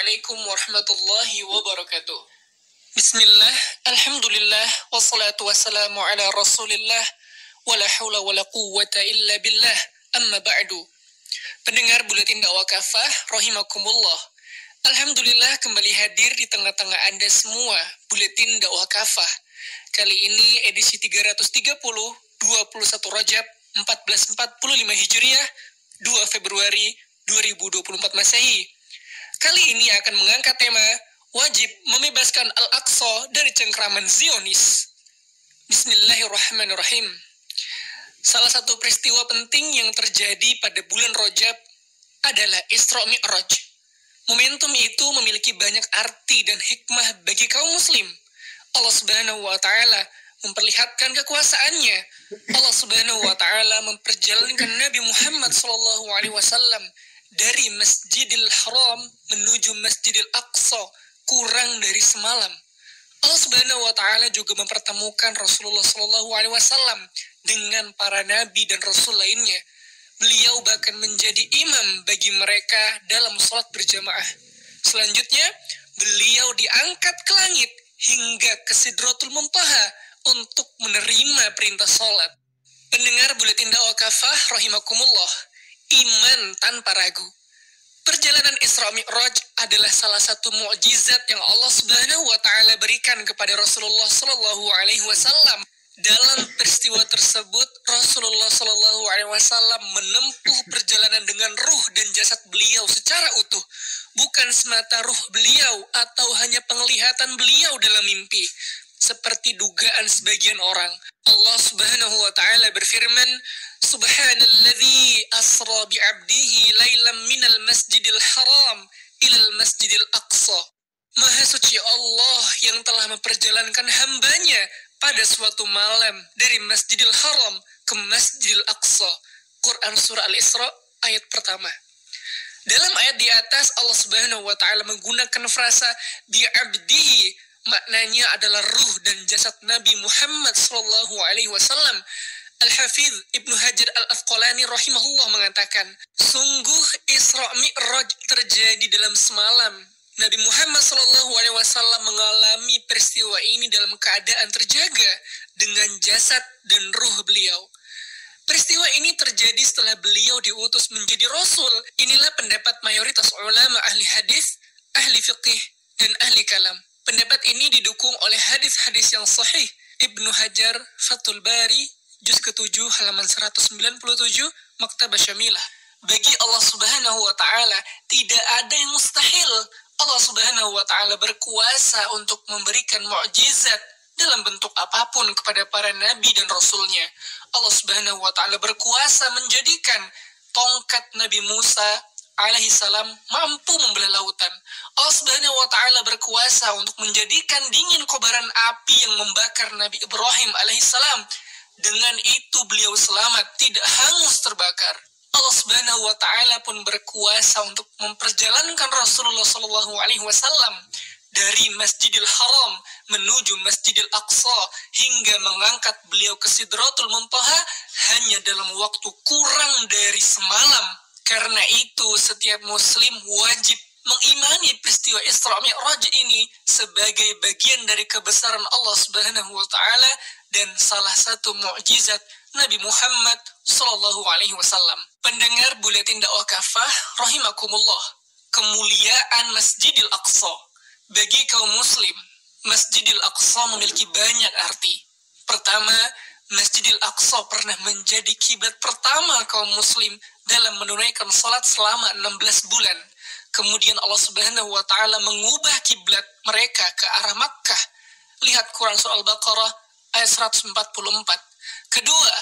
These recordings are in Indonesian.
Assalamualaikum warahmatullahi wabarakatuh. Bismillah, alhamdulillah, wassalatu wassalamu ala rasulillah, wala hawla wala quwwata illa billah, amma ba'du. Pendengar Buletin Dakwah Kafah, rahimakumullah. Alhamdulillah kembali hadir di tengah-tengah Anda semua, Buletin Dakwah Kafah. Kali ini edisi 330, 21 Rajab, 1445 Hijriah, 2 Februari 2024 Masehi. Kali ini akan mengangkat tema wajib membebaskan Al-Aqsa dari cengkraman Zionis. Bismillahirrahmanirrahim. Salah satu peristiwa penting yang terjadi pada bulan Rajab adalah Isra Mi'raj. Momentum itu memiliki banyak arti dan hikmah bagi kaum muslim. Allah Subhanahu wa taala memperlihatkan kekuasaannya. Allah Subhanahu wa taala memperjalankan Nabi Muhammad SAW dari Masjidil Haram menuju Masjidil Aqsa kurang dari semalam. Allah Subhanahu wa taala juga mempertemukan Rasulullah SAW dengan para nabi dan rasul lainnya. Beliau bahkan menjadi imam bagi mereka dalam sholat berjamaah. Selanjutnya, beliau diangkat ke langit hingga ke Sidratul Muntaha untuk menerima perintah sholat. Pendengar Buletin Dakwah Kafah rahimakumullah, iman tanpa ragu. Perjalanan Isra Mi'raj adalah salah satu mukjizat yang Allah Subhanahu wa taala berikan kepada Rasulullah sallallahu alaihi wasallam. Dalam peristiwa tersebut, Rasulullah sallallahu alaihi wasallam menempuh perjalanan dengan ruh dan jasad beliau secara utuh, bukan semata ruh beliau atau hanya penglihatan beliau dalam mimpi, seperti dugaan sebagian orang. Allah Subhanahu wa taala berfirman, Subhanalladzi asra bi'abdihi lailam minal masjidil haram ilal masjidil aqsa. Maha suci Allah yang telah memperjalankan hambanya pada suatu malam dari Masjidil Haram ke Masjidil Aqsa. Quran Surah Al-Isra ayat pertama. Dalam ayat di atas Allah Subhanahu wa taala menggunakan frasa bi'abdihi, maknanya adalah ruh dan jasad Nabi Muhammad sallallahu alaihi wasallam. Al-Hafidh Ibnu Hajar Al-Asqalani rahimahullah mengatakan, sungguh Isra Mi'raj terjadi dalam semalam. Nabi Muhammad SAW mengalami peristiwa ini dalam keadaan terjaga dengan jasad dan ruh beliau. Peristiwa ini terjadi setelah beliau diutus menjadi Rasul. Inilah pendapat mayoritas ulama ahli hadis, ahli fiqih, dan ahli kalam. Pendapat ini didukung oleh hadis-hadis yang sahih. Ibnu Hajar Fathul Bari juz ke-7 halaman 197 Maktabah Syamilah. Bagi Allah Subhanahu wa taala tidak ada yang mustahil. Allah Subhanahu wa taala berkuasa untuk memberikan mukjizat dalam bentuk apapun kepada para nabi dan rasulnya. Allah Subhanahu wa taala berkuasa menjadikan tongkat Nabi Musa alaihi salam mampu membelah lautan. Allah Subhanahu wa taala berkuasa untuk menjadikan dingin kobaran api yang membakar Nabi Ibrahim alaihi salam. Dengan itu beliau selamat, tidak hangus terbakar. Allah Subhanahu wa taala pun berkuasa untuk memperjalankan Rasulullah sallallahu alaihi wasallam dari Masjidil Haram menuju Masjidil Aqsa hingga mengangkat beliau ke Sidratul Muntaha hanya dalam waktu kurang dari semalam. Karena itu setiap muslim wajib mengimani peristiwa Isra Mi'raj ini sebagai bagian dari kebesaran Allah Subhanahu wa taala dan salah satu mukjizat Nabi Muhammad sallallahu alaihi wasallam. Pendengar Buletin Dakwah Kafah rahimakumullah, kemuliaan Masjidil Aqsa. Bagi kaum muslim, Masjidil Aqsa memiliki banyak arti. Pertama, Masjidil Aqsa pernah menjadi kiblat pertama kaum muslim dalam menunaikan salat selama 16 bulan. Kemudian Allah Subhanahu wa taala mengubah kiblat mereka ke arah Makkah. Lihat Quran Surah Al-Baqarah ayat 144. Kedua,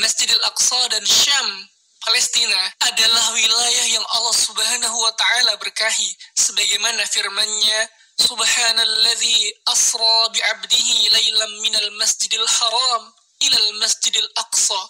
Masjidil Aqsa dan Syam, Palestina adalah wilayah yang Allah Subhanahu wa taala berkahi sebagaimana firman-Nya, Subhanalladzi asra bi'abdihi lailam minal masjidil haram ilal masjidil aqsa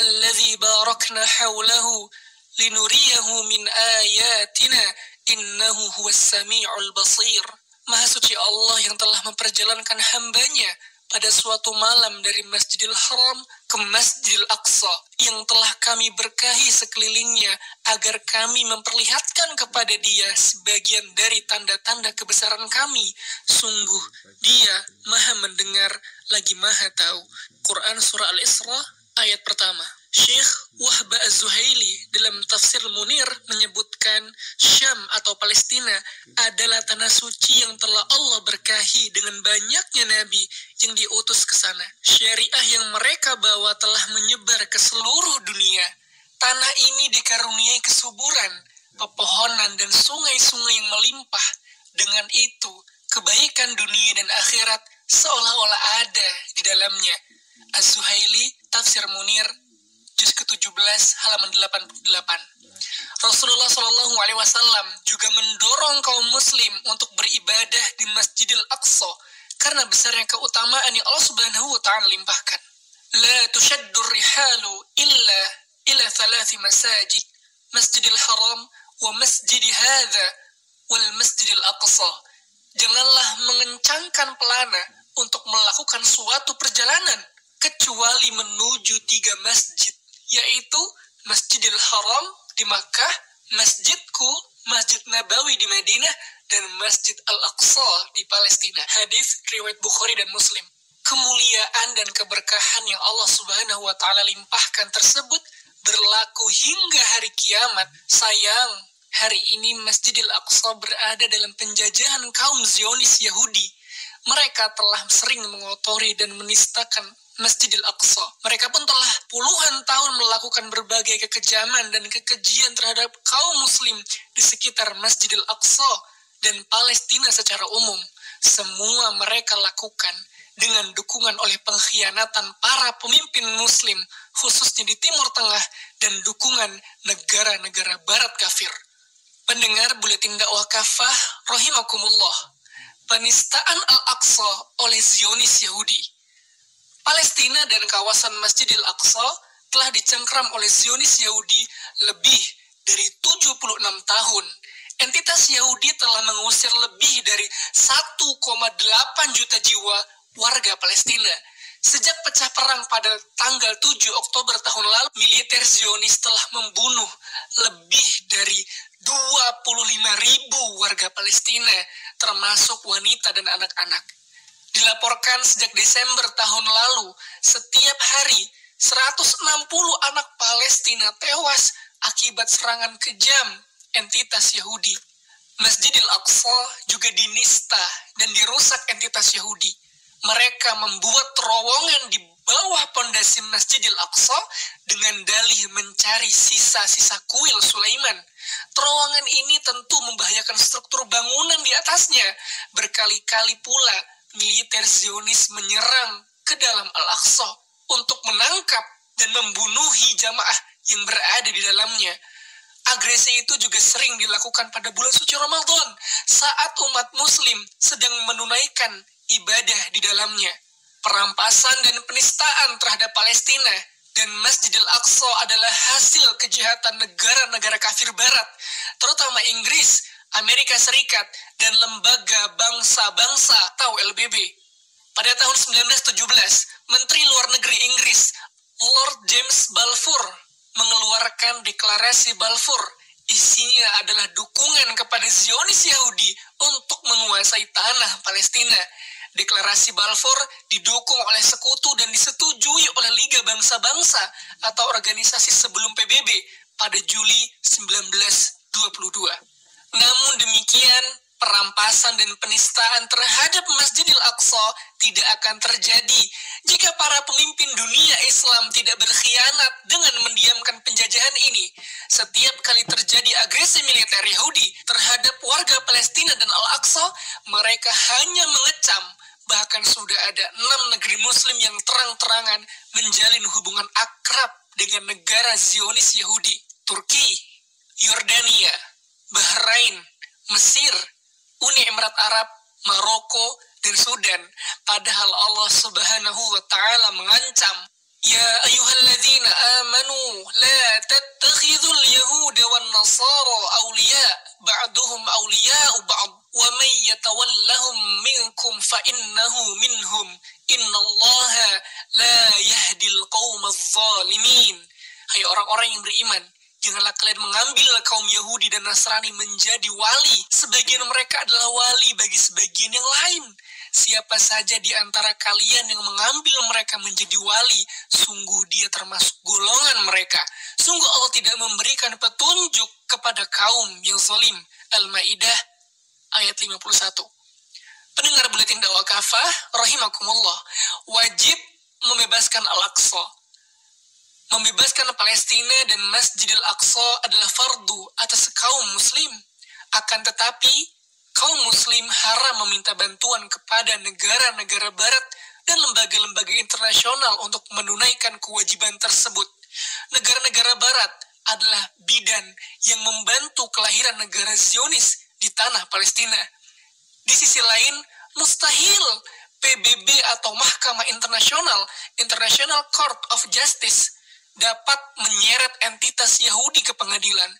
alladzi barakna hawlahu linuriyahu min ayatina innahu huwas sami'ul basir. Maha suci Allah yang telah memperjalankan hambanya pada suatu malam dari Masjidil Haram ke Masjidil Aqsa yang telah kami berkahi sekelilingnya agar kami memperlihatkan kepada dia sebagian dari tanda-tanda kebesaran kami. Sungguh dia maha mendengar lagi maha tahu. Quran Surah Al-Isra ayat pertama. Syekh Wahb Az-Zuhaili dalam tafsir Munir menyebutkan Syam atau Palestina adalah tanah suci yang telah Allah berkahi dengan banyaknya nabi yang diutus ke sana. Syariah yang mereka bawa telah menyebar ke seluruh dunia. Tanah ini dikaruniai kesuburan, pepohonan dan sungai-sungai yang melimpah. Dengan itu, kebaikan dunia dan akhirat seolah-olah ada di dalamnya. Az-Zuhaili, Tafsir Munir, juz ke-17 halaman 88. Rasulullah SAW juga mendorong kaum muslim untuk beribadah di Masjidil Aqsa karena besarnya keutamaan yang Allah Subhanahu wa taala limpahkan. La tushaddur rihalu illa ila 3 masajid, Masjidil Haram wa Masjid hadza wal Masjidil Aqsa. Janganlah mengencangkan pelana untuk melakukan suatu perjalanan kecuali menuju 3 masjid, yaitu Masjidil Haram di Makkah, Masjidku, Masjid Nabawi di Madinah, dan Masjid Al-Aqsa di Palestina. Hadis riwayat Bukhari dan Muslim. Kemuliaan dan keberkahan yang Allah Subhanahu wa taala limpahkan tersebut berlaku hingga hari kiamat. Sayang, hari ini Masjidil Aqsa berada dalam penjajahan kaum Zionis Yahudi. Mereka telah sering mengotori dan menistakan Masjidil Aqsa. Mereka pun telah puluhan tahun melakukan berbagai kekejaman dan kekejian terhadap kaum muslim di sekitar Masjidil Aqsa dan Palestina secara umum. Semua mereka lakukan dengan dukungan oleh pengkhianatan para pemimpin muslim, khususnya di Timur Tengah, dan dukungan negara-negara barat kafir. Pendengar Buletin Dakwah Kafah, rahimakumullah. Penistaan Al-Aqsa oleh Zionis Yahudi. Palestina dan kawasan Masjidil Aqsa telah dicengkram oleh Zionis Yahudi lebih dari 76 tahun. Entitas Yahudi telah mengusir lebih dari 1,8 juta jiwa warga Palestina. Sejak pecah perang pada tanggal 7 Oktober tahun lalu, militer Zionis telah membunuh lebih dari 25.000 warga Palestina, termasuk wanita dan anak-anak. Dilaporkan sejak Desember tahun lalu, setiap hari 160 anak Palestina tewas akibat serangan kejam entitas Yahudi. Masjidil Aqsa juga dinista dan dirusak entitas Yahudi. Mereka membuat terowongan di bawah pondasi Masjidil Aqsa dengan dalih mencari sisa-sisa kuil Sulaiman. Terowongan ini tentu membahayakan struktur bangunan di atasnya. Berkali-kali pula militer Zionis menyerang ke dalam Al-Aqsa untuk menangkap dan membunuhi jamaah yang berada di dalamnya. Agresi itu juga sering dilakukan pada bulan suci Ramadan saat umat muslim sedang menunaikan ibadah di dalamnya. Perampasan dan penistaan terhadap Palestina dan Masjidil Aqsa adalah hasil kejahatan negara-negara kafir barat, terutama Inggris, Amerika Serikat, dan Lembaga Bangsa-Bangsa atau LBB. Pada tahun 1917, Menteri Luar Negeri Inggris, Lord James Balfour, mengeluarkan deklarasi Balfour. Isinya adalah dukungan kepada Zionis Yahudi untuk menguasai tanah Palestina. Deklarasi Balfour didukung oleh sekutu dan disetujui oleh Liga Bangsa-Bangsa atau organisasi sebelum PBB pada Juli 1922. Namun demikian, perampasan dan penistaan terhadap Masjidil Aqsa tidak akan terjadi jika para pemimpin dunia Islam tidak berkhianat dengan mendiamkan penjajahan ini. Setiap kali terjadi agresi militer Yahudi terhadap warga Palestina dan Al-Aqsa, mereka hanya mengecam. Bahkan sudah ada 6 negeri Muslim yang terang-terangan menjalin hubungan akrab dengan negara Zionis Yahudi. Turki, Yordania, Bahrain, Mesir, Uni Emirat Arab, Maroko, dan Sudan. Padahal Allah Subhanahu wa taala mengancam, "Ya ayyuhalladzina amanu la tattakhidhul yahuda wan nasara awliya ba'duhum awliya'u ba'd wa may yatawallahum minkum fa innahu minhum Innallaha la yahdil qawmaz zalimin. Hai orang-orang yang beriman, janganlah kalian mengambil kaum Yahudi dan Nasrani menjadi wali. Sebagian mereka adalah wali bagi sebagian yang lain. Siapa saja di antara kalian yang mengambil mereka menjadi wali, sungguh dia termasuk golongan mereka. Sungguh Allah tidak memberikan petunjuk kepada kaum yang zalim. Al-Maidah ayat 51. Pendengar buletin dakwah kafah, rahimakumullah, wajib membebaskan Al-Aqsa. Membebaskan Palestina dan Masjidil Aqsa adalah fardu atas kaum muslim. Akan tetapi, kaum muslim haram meminta bantuan kepada negara-negara barat dan lembaga-lembaga internasional untuk menunaikan kewajiban tersebut. Negara-negara barat adalah bidan yang membantu kelahiran negara Zionis di tanah Palestina. Di sisi lain, mustahil PBB atau Mahkamah Internasional, International Court of Justice, dapat menyeret entitas Yahudi ke pengadilan.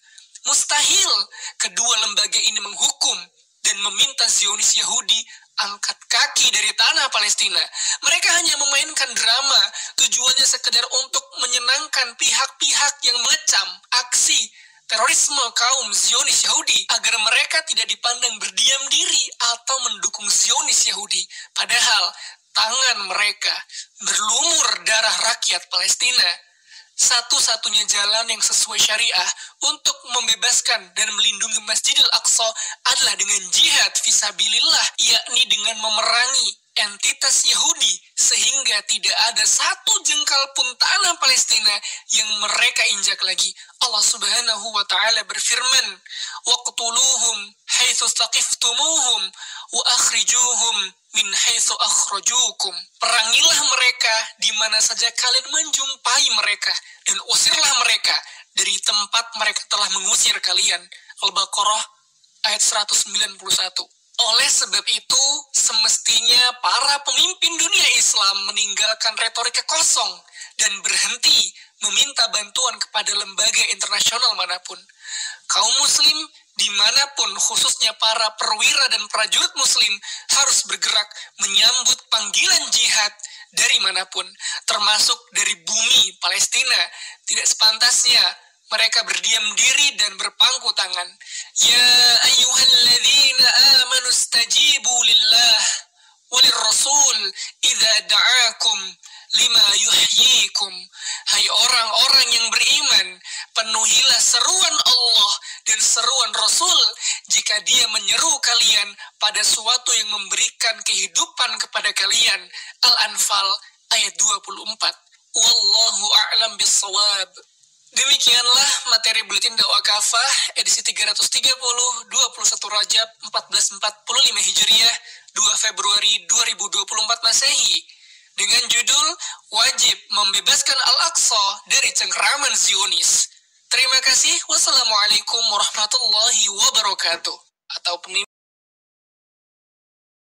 Mustahil kedua lembaga ini menghukum dan meminta Zionis Yahudi angkat kaki dari tanah Palestina. Mereka hanya memainkan drama, tujuannya sekedar untuk menyenangkan pihak-pihak yang mengecam aksi terorisme kaum Zionis Yahudi agar mereka tidak dipandang berdiam diri atau mendukung Zionis Yahudi. Padahal tangan mereka berlumur darah rakyat Palestina. Satu-satunya jalan yang sesuai syariah untuk membebaskan dan melindungi Masjidil Aqsa adalah dengan jihad fisabilillah, yakni dengan memerangi entitas Yahudi sehingga tidak ada satu jengkal pun tanah Palestina yang mereka injak lagi. Allah Subhanahu wa taala berfirman, "Waqtuluhum haitsu taqiftumuhum wa akhrijuhum min haitsu akhrajukum." Perangilah mereka di mana saja kalian menjumpai mereka dan usirlah mereka dari tempat mereka telah mengusir kalian. Al-Baqarah ayat 191. Oleh sebab itu, semestinya para pemimpin dunia Islam meninggalkan retorika kosong dan berhenti meminta bantuan kepada lembaga internasional manapun. Kaum muslim dimanapun, khususnya para perwira dan prajurit muslim, harus bergerak menyambut panggilan jihad dari manapun, termasuk dari bumi Palestina. Tidak sepantasnya mereka berdiam diri dan berpangku tangan. Ya ayyuhalladzina amanu stajibu lillah walir rasul idza da'akum lima yuhyikum. Hai orang-orang yang beriman, penuhilah seruan Allah dan seruan Rasul jika dia menyeru kalian pada suatu yang memberikan kehidupan kepada kalian. Al-Anfal ayat 24. Wallahu a'lam bissawab. Demikianlah materi Buletin Dakwah Kafah edisi 330 21 Rajab 1445 Hijriah 2 Februari 2024 Masehi dengan judul Wajib Membebaskan Al-Aqsa dari Cengkraman Zionis. Terima kasih. Wassalamualaikum warahmatullahi wabarakatuh. Atau